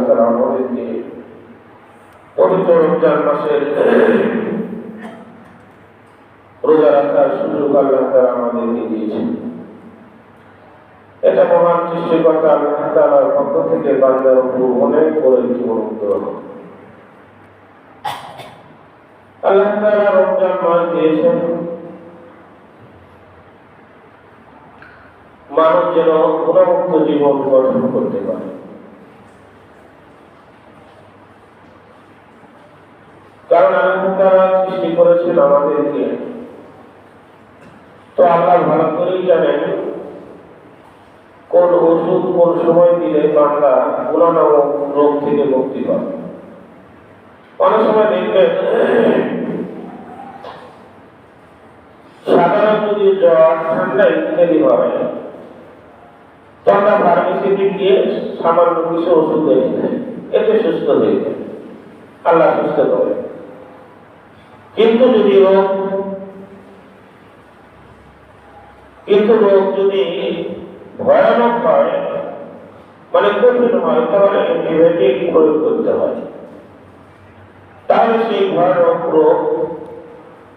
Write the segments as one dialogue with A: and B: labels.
A: তাআলা আমাদেরকে পবিত্র রমজান মাসের রোজা রাখার সুযোগ আল্লাহ তাআলা আমাদেরকে দিয়েছেন। এটা মহান সৃষ্টিকর্তা আল্লাহ তাআলার পক্ষ থেকে বান্দার উপর অনেক বড় একটি অনুগ্রহ। আল্লাহ তাআলা রমজান মাস দিয়েছেন মানুষ যেন গুণমুক্ত জীবন গঠন করতে পারে। কারণ আল্লাহ তাআলা সৃষ্টি করেছেন আমাদেরকে, তো আল্লাহ ভালো করেই জানেন কোন ওষুধ কোন সময় দিলে বান্দা গুনাহ নামক রোগ থেকে মুক্তি পাবে। অনেক সময় দেখবেন সাধারণ যদি জ্বর ঠান্ডা ইত্যাদি হয়, তখন ফার্মেসিতে গিয়ে সামান্য কিছু ওষুধ এনে দেয়, এতে সুস্থ হয়ে যায়, আল্লাহ সুস্থ করে। কিন্তু রোগ যদি ভয়ানক হয়, মানে কঠিন হয়, তাহলে অ্যান্টিবায়োটিক প্রয়োগ করতে হয়, তাহলে সেই ভয়ানক রোগ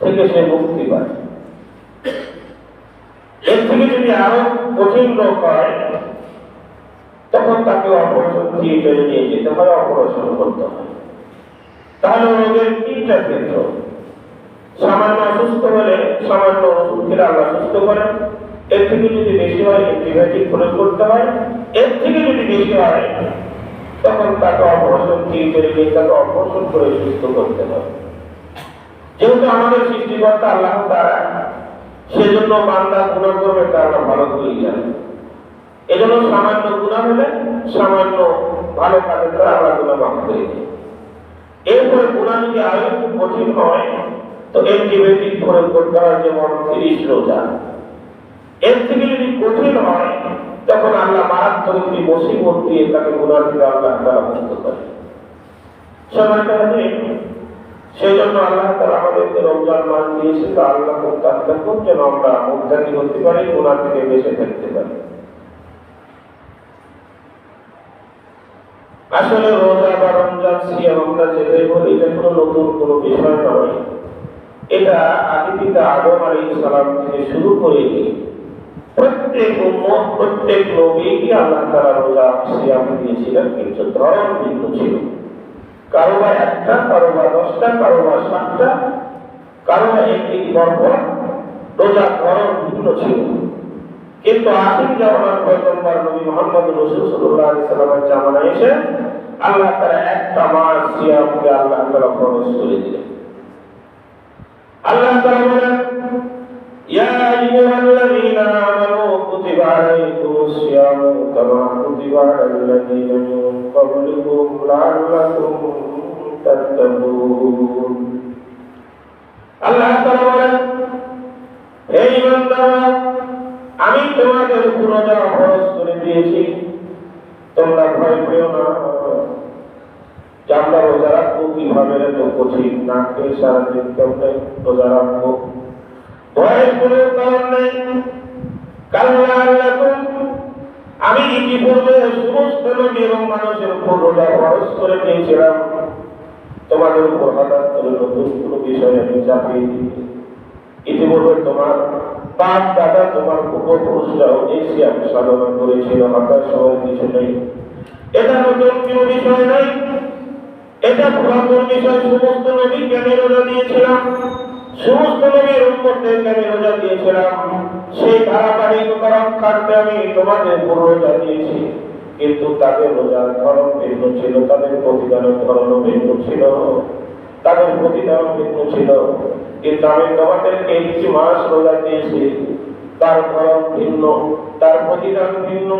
A: থেকে সে মুক্তি পায়। এর থেকে যদি আরো কঠিন রোগ হয়, তখন তাকে অপারেশন থিয়েটারে নিয়ে যেতে হয়, অপারেশন করতে হয়। তাহলে রোগের তিনটা ক্ষেত্র। সামান্য অসুস্থ হলে সামান্য ওষুধ খেলে আল্লাহ সুস্থ করেন। এর থেকে যদি বেশি হয় অ্যান্টিবায়োটিক প্রয়োগ করতে হয়। এর থেকে যদি বেশি হয় তখন তাকে অপারেশন থিয়েটারে নিয়ে তাকে অপারেশন করে সুস্থ করতে হয়। যেহেতু আমাদের সৃষ্টিকর্তা আল্লাহ তাআলা, সেজন্য বান্দা গুনাহ করবে তা আমরা ভালো করেই জানি। এজন্য সামান্য গুনাহ হলে সামান্য ভালো কাজের দ্বারা আমরা গুনাহ মাফ করে দিই। এরপরে গুনাহ যদি আরো একটু কঠিন হয় তো অ্যান্টিবায়োটিক প্রয়োগ করতে হয়, যেমন 30 রোজা। এর থেকে যদি কঠিন হয় তখন আল্লাহ মারাত্মক একটি মুসিবত দিয়ে তাকে গুনাহ থেকে আল্লাহ তাআলা মুক্ত করে। সেই জন্য আল্লাহ তাআলা আমাদেরকে রমজান মাস দিয়েছে, তো আল্লাহ মুত্তাকিন যেন আমরা মুত্তাকি হতে পারি, গুনাহ থেকে বেঁচে থাকতে পারি। আসলে রোজা বা রমজান সিয়াম আমরা যেটাই বলি, এটা কোনো নতুন কোনো বিষয় নয়। এটা আদি পিতা আদম আলাইহিস সালাম থেকে শুরু করে প্রত্যেক উম্মত, প্রত্যেক নবীকে আল্লাহ তাআলা রোজা সিয়াম দিয়েছিলেন, কিন্তু ধরন ভিন্ন ছিল। কারো বা একটা, কারো বা 10টা, কারো বা 7টা, কারো বা একটি পরপর রোজা ধরন ভিন্ন ছিল। কিন্তু আখির জামানার পয়গম্বর নবী মুহাম্মদ রাসূল সাল্লাল্লাহু আলাইহি সাল্লামের জামানায় এসে আল্লাহ তাআলা একটা মাস সিয়ামকে আল্লাহ তাআলা ফরজ করে দিলেন। আল্লাহ তাআলা বলেন, ইয়া আইয়ুহাল্লাযীনা আমানু কুতিবা আলাইকুমুস সিয়ামু কামা কুতিবা আলাল্লাযীনা মিন ক্বাবলিকুম লাআল্লাকুম তাত্তাকুন। আল্লাহ তাআলা বলেন, হে ঈমানদাররা, আমি তোমাদের উপর রোজা ফরজ করে দিয়েছি, তোমরা ভয় পেও না। আমরা রোজা রাখবো কিভাবে, এত কঠিন, না খেয়ে সারাদিন কেমনে রোজা রাখবো, ভয়ের কোনো কারণ নেই। আমি ইতিপূর্বে সমস্ত নবী এবং মানুষের উপর রোজা ফরজ করে দিয়েছিলাম, তোমাদের উপর হঠাৎ করে নতুন কোনো বিষয় আমি চাপিয়ে দিই। ইতিপূর্বে তোমার বাপ দাদা, তোমার পূর্বপুরুষরাও এই সিয়াম সাধনা করেছিল, হঠাৎ সময় কিছু নেই। এটা নতুন কোনো বিষয় নয়, এটা পুরাতন বিষয়। সমস্ত নবীকে আমি রোজা দিয়েছিলাম, সমস্ত নবীর উম্মতদেরকে আমি রোজা দিয়েছিলাম। সেই ধারাবাহিকতা রক্ষার্থে আমি তোমাদের উপর রোজা দিয়েছি, কিন্তু তাদের রোজার ধরন ভিন্ন ছিল, তাদের প্রতিদানের ধরনও ভিন্ন ছিল, তাদের প্রতিদান ভিন্ন ছিল। কিন্তু আমি তোমাদেরকে একটি মাস রোজা দিয়েছি, তার ধরন ভিন্ন, তার প্রতিদান ভিন্ন।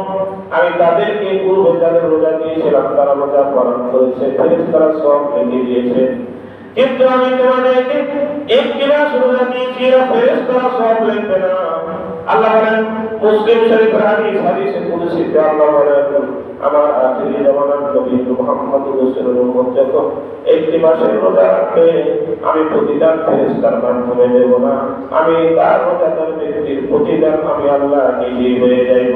A: আমি তাদেরকে পূর্বে যাদের রোজা দিয়েছিলাম তারা রোজা পালন করেছে, ফেরেশতারা সব লিখে দিয়েছে। কিন্তু আমি তোমাদেরকে একটি মাস রোজা দিয়েছি, ফেরেশতারা সব লিখবে না। আল্লাহ বলেন মুসলিম শরীফের হাদিসে কুদসিতে আল্লাহ বলেন, আমার আখিরি জামানার নবী মুহাম্মদ রাসূলুল্লাহ উম্মত যখন একটি মাসের রোজা রাখবে, আমি প্রতিদান ফেরেশতার মাধ্যমে দেব না, আমি তার রোজাদার ব্যক্তির প্রতিদান আমি আল্লাহ নিজে হয়ে যাইব।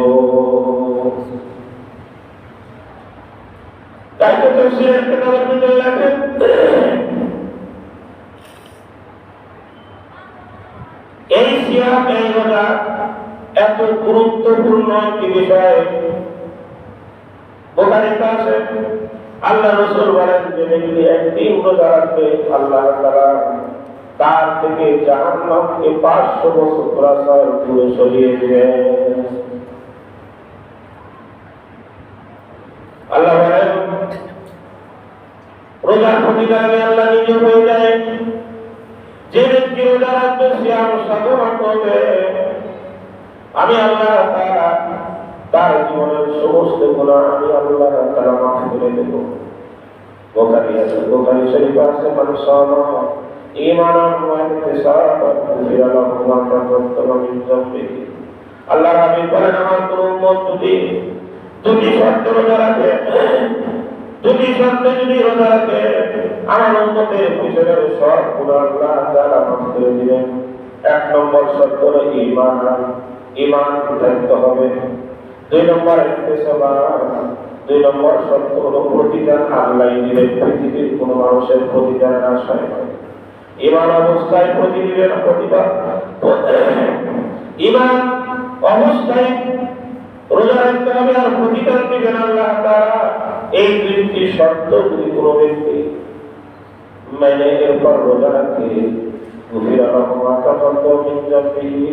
A: তাই তো তাফসীরের কিতাবের ভিতরে লেখেন এই সিয়াম এই রোজা এত গুরুত্বপূর্ণ একটি বিষয়। বুখারীতে আছে আল্লাহ রাসূল বলেন যে ব্যক্তি একদিন রোজা রাখবে আল্লাহ তাআলা তার থেকে জাহান্নামকে 500 বছর প্রাচীর দূরে সরিয়ে দিবেন। আল্লাহ বলেন রোজার প্রতিদানে আল্লাহ নিজে হয়ে যায় যে ব্যক্তি রোজা রাখবে সিয়াম সাধনা করবে আমি আল্লাহ তাআলা তার জীবনের সমস্ত গুনাহ আমি আল্লাহ তাআলা মাফ করে দেব। বুখারী শরীফে আছে মানসামা ঈমানান ওয়া ইহতিসাবান ফিরা লাহু মা তাকাদ্দামা মিন যামবিহি। আল্লাহর হাবিব বলেন আমার কোন উম্মত যদি শর্ত রোজা রাখে যদি শর্তে যদি রোজা রাখে আমার উম্মতের পিছনের সব গুনাহ আল্লাহ তাআলা মাফ করে দিবেন। এক নম্বর শর্ত হলো ঈমান থাকতে হবে। দুই নম্বর ইহতিসাব, দুই নম্বর শর্ত হলো প্রতিদান আল্লাহ দিবেন, পৃথিবীর কোন মানুষের প্রতিদানের আশায় নয়। ঈমান অবস্থায় প্রতিদিনের প্রতিদান, ঈমান অবস্থায় রোজা রাখতে হবে আর প্রতিদান দিবেন আল্লাহ তাআলা। এই দুইটি শর্ত যদি কোনো ব্যক্তি মেনে এরপর রোজা রাখে গুফিরা লাহু মা তাকাদ্দামা মিন যামবিহি।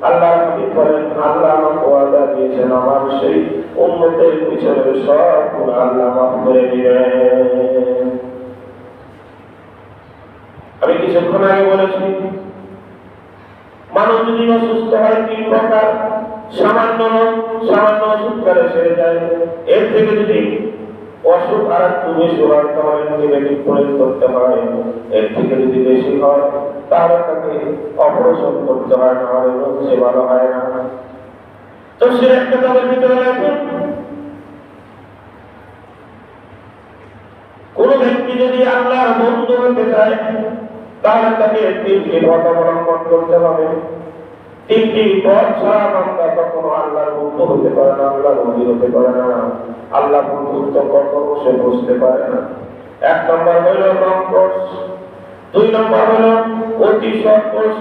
A: আল্লাহ হাবিব বলেন আল্লাহ আমাকে ওয়াদা দিয়েছেন আমার সেই উম্মতের পিছনের সব গুনাহ আল্লাহ মাফ করে দিবেন। আমি কিছুক্ষণ আগে বলেছি মানুষ যদি অসুস্থ হয় 3 প্রকার, সামান্য অসুখ করে সেরে যায়। এর থেকে যদি অসুখ আর একটু বেশি হয় তাহলে অ্যান্টিবায়োটিক প্রয়োগ করতে হয়। এর থেকে যদি বেশি হয় তাহলে তাকে অপারেশন করতে হয়, না হলে রোগ সে ভালো হয় না। তো সে একটা তাদের ভিতরে রাখুন কোন ব্যক্তি যদি আল্লাহর বন্ধু হতে চায় তাহলে তাকে 3টি পথ অবলম্বন করতে হবে। 3টি পথ ছাড়া বান্দা কখনো আল্লাহর বন্ধু হতে পারে না, আল্লাহর বন্ধু হতে পারে না। আল্লাহ বন্ধুত্ব কখনো সে বুঝতে পারে না। 1 নম্বর হলো লং কোর্স, 2 নম্বর হলো অতি শর্ট কোর্স,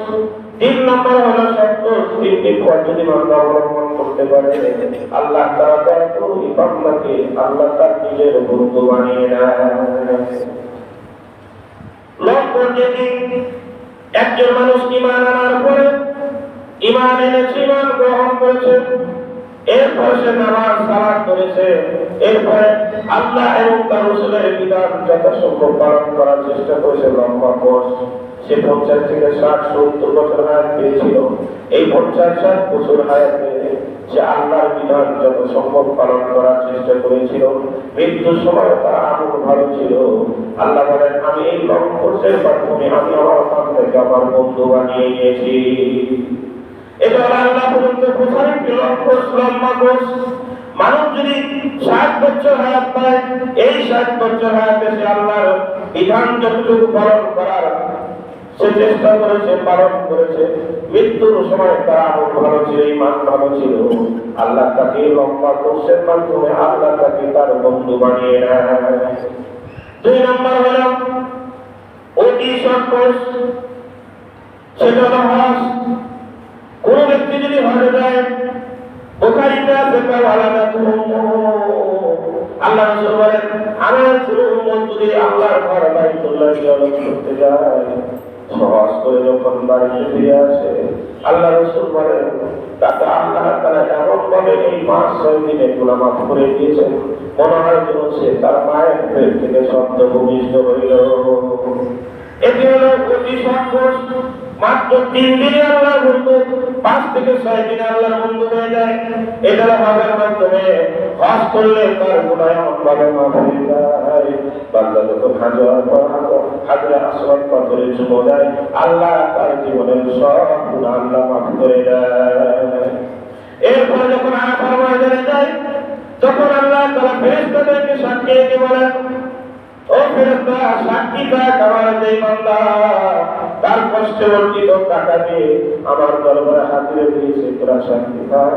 A: 3 নম্বর হলো শর্ট কোর্স। 3টি পথ যদি বান্দা অবলম্বন করতে পারে আল্লাহ তাআলা এই বান্দাকে আল্লাহ তার নিজের বন্ধু বানিয়ে নেয়। লং কোর্স যদি একজন মানুষ ঈমান আনার পরে ঈমান এনেছে, ঈমান গ্রহণ করেছে, এরপর সে নামাজ সালাত করেছে, এরপরে আল্লাহ এবং তার রাসূলের বিধান যথাসম্ভব পালন করার চেষ্টা করেছে, লম্বা কোর্স। সে 50 থেকে 60-70 বছর হায়াত পেয়েছিল। এই 50-60 বছর হায়াতে সে আল্লাহর বিধান যথাসম্ভব পালন করার চেষ্টা করেছিল। মৃত্যুর সময় তার আমল ভালো ছিল। আল্লাহ বলেন আমি এই লং কোর্সের মাধ্যমে আমি আমার বান্দাকে আমার বন্ধু বানিয়ে নিয়েছি। এটা আল্লাহ পর্যন্ত প্রসারিত লম্বা কোর্স। মানুষ যদি 60 বছর হায়াত পায়, এই 60 বছর হায়াতে সে আল্লাহর বিধান যতটুকু পালন করার সে চেষ্টা করেছে, পালন করেছে, মৃত্যুর সময় তার আমল ভালো ছিল, ঈমান ভালো ছিল, আল্লাহ তাকে লম্বা কোর্সের মাধ্যমে আল্লাহ তাকে তার বন্ধু বানিয়ে নেয়। 2 নম্বর হলো অতি শর্ট কোর্স, সেটা হলো হজ। কোন ব্যক্তি যদি হজে যায়, বুখারীতে আছে আল্লাহ রাসূল বলেন আমার কোন উম্মত যদি আল্লাহর ঘর বাইতুল্লাহ জিয়ারত করতে যায়, হজ করে যখন বাড়িতে ফিরে আসে, আল্লাহ রাসূল বলেন তাকে আল্লাহ তাআলা এমন ভাবে এই 5-6 দিনে গুনাহ মাফ করে দিয়েছেন মনে হয় যেন সে তার মায়ের পেট থেকে সদ্য ভূমিষ্ঠ হইল। এটি হলো অতি শর্ট কোর্স। মাত্র 3 দিনে আল্লাহর বন্ধু, 5 থেকে 6 দিনে আল্লাহর বন্ধু হয়ে যায়। এটা হজের মাধ্যমে হজ করলে তার গুনাহ এমনভাবে মাফ হয়ে যায়। বান্দা যখন হাজরে আসওয়াদ পাথরে চুমো দেয়, আল্লাহ তার জীবনের সব গুনাহ আল্লাহ মাফ করে দেয়। এরপরে যখন আরাফার ময়দানে যায়, তখন আল্লাহ তাআলা ফেরেশতাদেরকে সাক্ষী রেখে বলেন ও ফেরেশতা সাক্ষী থাক আমার যে বান্দা তার কষ্টে অর্জিত টাকা দিয়ে আমার দরবারে হাজির দিয়েছে তোরা সাক্ষী থাক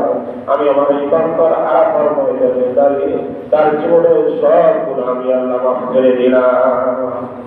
A: আমি আমার এই বান্দার আরাফার ময়দানে দাঁড়িয়ে তার জীবনের সব গুনাহ আমি আল্লাহ মাফ করে দিলাম।